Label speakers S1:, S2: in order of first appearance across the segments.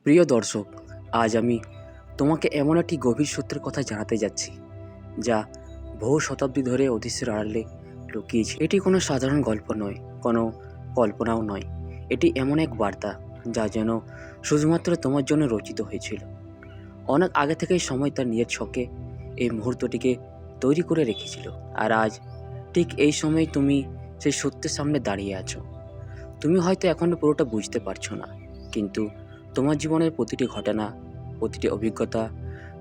S1: প্রিয় দর্শক, আজ আমি তোমাকে এমন একটি গভীর সত্যের কথা জানাতে যাচ্ছি যা বহু শতাব্দী ধরে অদৃশ্যের আড়ালে লুকিয়েছে। এটি কোনো সাধারণ গল্প নয়, কোনো কল্পনাও নয়। এটি এমন এক বার্তা যা যেন শুধুমাত্র তোমার জন্য রচিত হয়েছিল। অনেক আগে থেকেই সময় তার নিজের ছকে এই মুহূর্তটিকে তৈরি করে রেখেছিল। আর আজ ঠিক এই সময় তুমি সেই সত্যের সামনে দাঁড়িয়ে আছো। তুমি হয়তো এখনও পুরোটা বুঝতে পারছো না, কিন্তু তোমার জীবনের প্রতিটি ঘটনা, প্রতিটি অভিজ্ঞতা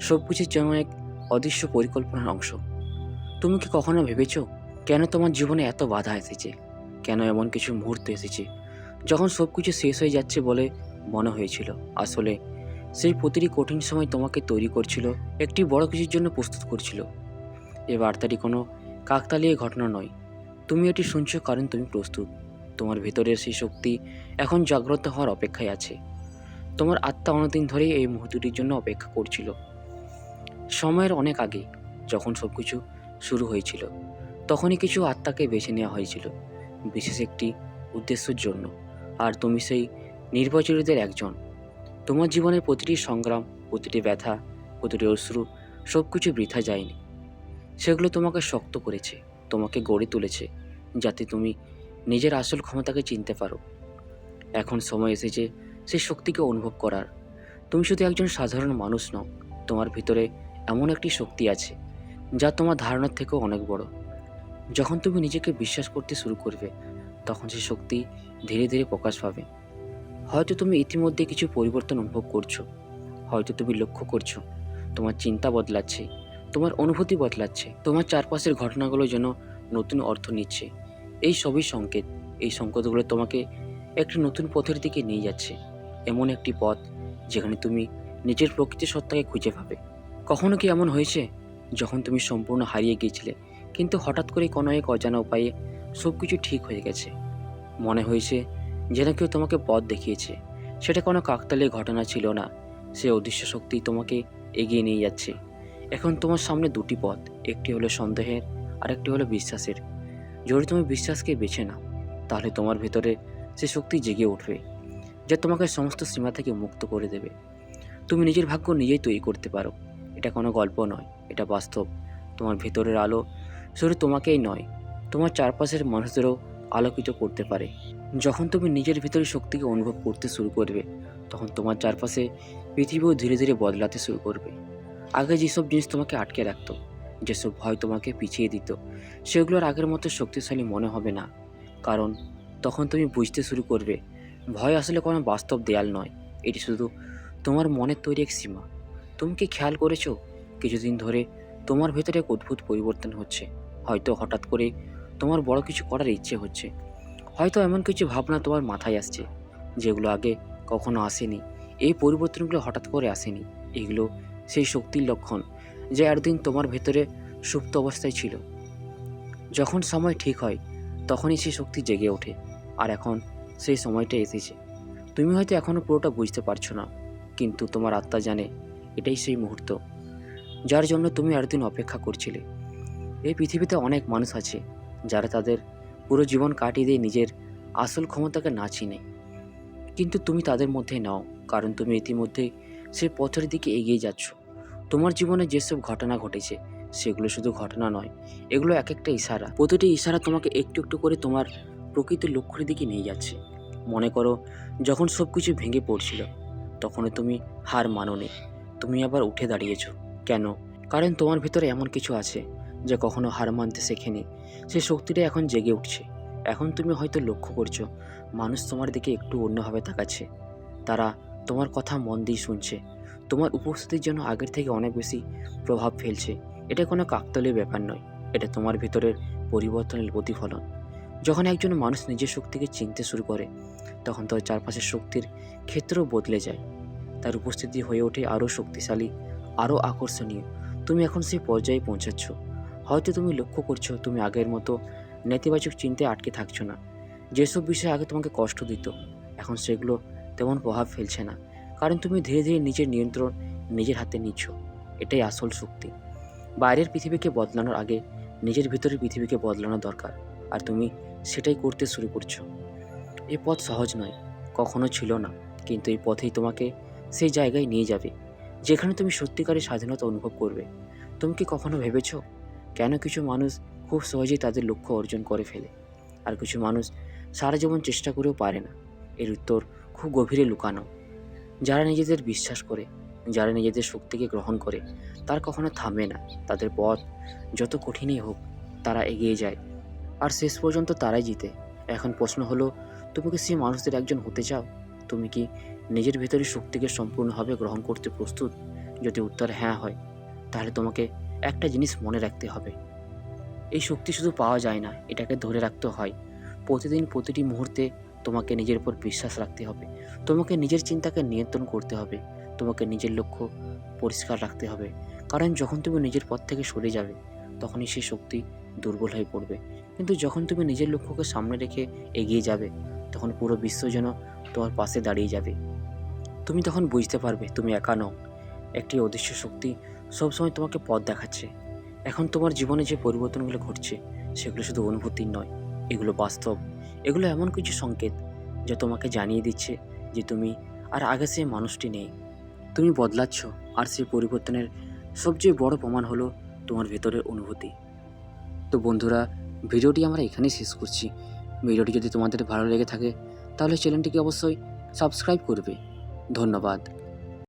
S1: সব কিছুর যেন এক অদৃশ্য পরিকল্পনার অংশ। তুমি কি কখনো ভেবেছো কেন তোমার জীবনে এত বাধা এসেছে? কেন এমন কিছু মুহূর্ত এসেছে যখন সব কিছু শেষ হয়ে যাচ্ছে বলে মনে হয়েছিল? আসলে সেই প্রতিটি কঠিন সময় তোমাকে তৈরি করছিল, একটি বড় কিছুর জন্য প্রস্তুত করছিল। এই বার্তাটি কোনো কাকতালীয় ঘটনা নয়। তুমি এটি শুনছো কারণ তুমি প্রস্তুত। তোমার ভেতরের সেই শক্তি এখন জাগ্রত হওয়ার অপেক্ষায় আছে। তোমার আত্মা অনেকদিন ধরেই এই মুহূর্তটির জন্য অপেক্ষা করছিল। সময়ের অনেক আগে, যখন সব কিছু শুরু হয়েছিল, তখনই কিছু আত্মাকে বেছে নেওয়া হয়েছিল বিশেষ একটি উদ্দেশ্যের জন্য। আর তুমি সেই নির্বাচিতদের একজন। তোমার জীবনের প্রতিটি সংগ্রাম, প্রতিটি ব্যথা, প্রতিটি অশ্রু, সব কিছু বৃথা যায়নি। সেগুলো তোমাকে শক্ত করেছে, তোমাকে গড়ে তুলেছে, যাতে তুমি নিজের আসল ক্ষমতাকে চিনতে পারো। এখন সময় এসেছে সেই শক্তিকে অনুভব করার। তুমি শুধু একজন সাধারণ মানুষ নও, তোমার ভিতরে এমন একটি শক্তি আছে যা তোমার ধারণার থেকেও অনেক বড়। যখন তুমি নিজেকে বিশ্বাস করতে শুরু করবে, তখন সেই শক্তি ধীরে ধীরে প্রকাশ পাবে। হয়তো তুমি ইতিমধ্যে কিছু পরিবর্তন অনুভব করছো, হয়তো তুমি লক্ষ্য করছো তোমার চিন্তা বদলাচ্ছে, তোমার অনুভূতি বদলাচ্ছে, তোমার চারপাশের ঘটনাগুলো যেন নতুন অর্থ নিচ্ছে। এই সবই সংকেত। এই সংকেতগুলো তোমাকে একটি নতুন পথের দিকে নিয়ে যাচ্ছে, এমন একটি পথ যেখানে তুমি নিজের প্রকৃতি সত্তাকে খুঁজে পাবে। কখনো কি এমন হয়েছে যখন তুমি সম্পূর্ণ হারিয়ে গিয়েছিলে, কিন্তু হঠাৎ করে কোনো এক অজানা উপায়ে সব কিছু ঠিক হয়ে গেছে? মনে হয়েছে যেন কেউ তোমাকে পথ দেখিয়েছে। সেটা কোনো কাকতালীয় ঘটনা ছিল না, সে অদৃশ্য শক্তি তোমাকে এগিয়ে নিয়ে যাচ্ছে। এখন তোমার সামনে দুটি পথ, একটি হলো সন্দেহের আর একটি হলো বিশ্বাসের। যদি তুমি বিশ্বাসকে বেছে নাও, তাহলে তোমার ভেতরে সে শক্তি জেগে উঠবে যা তোমাকে সমস্ত সীমা থেকে মুক্ত করে দেবে। তুমি নিজের ভাগ্য নিজেই তৈরি করতে পারো। এটা কোনো গল্প নয়, এটা বাস্তব। তোমার ভেতরের আলো শুধু তোমাকেই নয়, তোমার চারপাশের মানুষদেরও আলোকিত করতে পারে। যখন তুমি নিজের ভিতরে শক্তিকে অনুভব করতে শুরু করবে, তখন তোমার চারপাশে পৃথিবীও ধীরে ধীরে বদলাতে শুরু করবে। আগে যেসব জিনিস তোমাকে আটকে রাখতো, যেসব ভয় তোমাকে পিছিয়ে দিত, সেগুলো আর আগের মতো শক্তিশালী মনে হবে না। কারণ তখন তুমি বুঝতে শুরু করবে ভয় আসলে কোনো বাস্তব দেয়াল নয়, এটি শুধু তোমার মনের তৈরি এক সীমা। তুমি কি খেয়াল করেছো কিছুদিন ধরে তোমার ভেতরে এক অদ্ভুত পরিবর্তন হচ্ছে? হয়তো হঠাৎ করে তোমার বড় কিছু করার ইচ্ছে হচ্ছে, হয়তো এমন কিছু ভাবনা তোমার মাথায় আসছে যেগুলো আগে কখনো আসেনি। এই পরিবর্তনগুলো হঠাৎ করে আসেনি, এগুলো সেই শক্তির লক্ষণ যা একদিন তোমার ভেতরে সুপ্ত অবস্থায় ছিল। যখন সময় ঠিক হয়, তখনই সেই শক্তি জেগে ওঠে। আর এখন সেই সময়টা এসেছে। তুমি হয়তো এখনও পুরোটা বুঝতে পারছো না, কিন্তু তোমার আত্মা জানে এটাই সেই মুহূর্ত যার জন্য তুমি একদিন অপেক্ষা করছিলে। এই পৃথিবীতে অনেক মানুষ আছে যারা তাদের পুরো জীবন কাটিয়ে দিয়ে নিজের আসল ক্ষমতাকে না চিনে, কিন্তু তুমি তাদের মধ্যে নাও, কারণ তুমি ইতিমধ্যেই সেই পথের দিকে এগিয়ে যাচ্ছ। তোমার জীবনে যেসব ঘটনা ঘটেছে, সেগুলো শুধু ঘটনা নয়, এগুলো এক একটা ইশারা। প্রতিটি ইশারা তোমাকে একটু একটু করে তোমার প্রকৃত লক্ষ্যের দিকে নিয়ে যাচ্ছে। মনে করো, যখন সব কিছু ভেঙে পড়ছিল, তখনও তুমি হার মানোনি, তুমি আবার উঠে দাঁড়িয়েছো। কেন? কারণ তোমার ভিতরে এমন কিছু আছে যা কখনো হার মানতে শেখেনি। সেই শক্তিটা এখন জেগে উঠছে। এখন তুমি হয়তো লক্ষ্য করছো মানুষ তোমার দিকে একটু অন্যভাবে তাকাচ্ছে। তারা তোমার কথা মন দিয়ে শুনছে, তোমার উপস্থিতির জন্য আগের থেকে অনেক বেশি প্রভাব ফেলছে। এটা কোনো কাকতালীয় ব্যাপার নয়, এটা তোমার ভিতরের পরিবর্তনের প্রতিফলন। যখন একজন মানুষ নিজের শক্তিকে চিনতে শুরু করে, তখন তার চারপাশের শক্তির ক্ষেত্রও বদলে যায়। তার উপস্থিতি হয়ে ওঠে আরও শক্তিশালী, আরও আকর্ষণীয়। তুমি এখন সেই পর্যায়ে পৌঁছাচ্ছ। হয়তো তুমি লক্ষ্য করছো তুমি আগের মতো নেতিবাচক চিন্তায় আটকে থাকছো না। যেসব বিষয় আগে তোমাকে কষ্ট দিত, এখন সেগুলো তেমন প্রভাব ফেলছে না, কারণ তুমি ধীরে ধীরে নিজের নিয়ন্ত্রণ নিজের হাতে নিচ্ছ। এটাই আসল শক্তি। বাইরের পৃথিবীকে বদলানোর আগে নিজের ভিতরের পৃথিবীকে বদলানো দরকার, আর তুমি সেটাই করতে শুরু করছো। এই পথ সহজ নয়, কখনো ছিল না, কিন্তু এই পথেই তোমাকে সেই জায়গায় নিয়ে যাবে যেখানে তুমি সত্যিকারের স্বাধীনতা অনুভব করবে। তুমি কি কখনো ভেবেছো কেন কিছু মানুষ খুব সহজেই তাদের লক্ষ্য অর্জন করে ফেলে, আর কিছু মানুষ সারা জীবন চেষ্টা করেও পারে না? এর উত্তর খুব গভীরে লুকানো। যারা নিজেদের বিশ্বাস করে, যারা নিজেদের শক্তিকে গ্রহণ করে, তার কখনো থামে না। তাদের পথ যত কঠিনই হোক, তারা এগিয়ে যায়, আর শেষ পর্যন্ত তারাই জিতে। এখন প্রশ্ন হলো, তুমি কি সেই মানুষদের একজন হতে চাও? তুমি কি নিজের ভেতরের শক্তিকে সম্পূর্ণভাবে গ্রহণ করতে প্রস্তুত? যদি উত্তর হ্যাঁ হয়, তাহলে তোমাকে একটা জিনিস মনে রাখতে হবে, এই শক্তি শুধু পাওয়া যায় না, এটাকে ধরে রাখতে হয়। প্রতিদিন প্রতিটি মুহূর্তে তোমাকে নিজের উপর বিশ্বাস রাখতে হবে, তোমাকে নিজের চিন্তাকে নিয়ন্ত্রণ করতে হবে, তোমাকে নিজের লক্ষ্য পরিষ্কার রাখতে হবে। কারণ যখন তুমি নিজের পথ থেকে সরে যাবে, তখনই সেই শক্তি দুর্বল হয়ে পড়বে। কিন্তু যখন তুমি নিজের লক্ষ্যকে সামনে রেখে এগিয়ে যাবে, তখন পুরো বিশ্ব যেন তোমার পাশে দাঁড়িয়ে যাবে। তুমি তখন বুঝতে পারবে তুমি একা নও, একটি অদৃশ্য শক্তি সবসময় তোমাকে পথ দেখাচ্ছে। এখন তোমার জীবনে যে পরিবর্তনগুলো ঘটছে, সেগুলো শুধু অনুভূতির নয়, এগুলো বাস্তব। এগুলো এমন কিছু সংকেত যা তোমাকে জানিয়ে দিচ্ছে যে তুমি আর আগে সেই মানুষটি নেই, তুমি বদলাচ্ছ। আর সেই পরিবর্তনের সবচেয়ে বড় প্রমাণ হলো তোমার ভেতরের অনুভূতি। তো বন্ধুরা, ভিডিওটি আমরা এখানেই শেষ করছি। ভিডিওটি যদি তোমাদের ভালো লেগে থাকে, তাহলে চ্যানেলটিকে অবশ্যই সাবস্ক্রাইব করবে। ধন্যবাদ।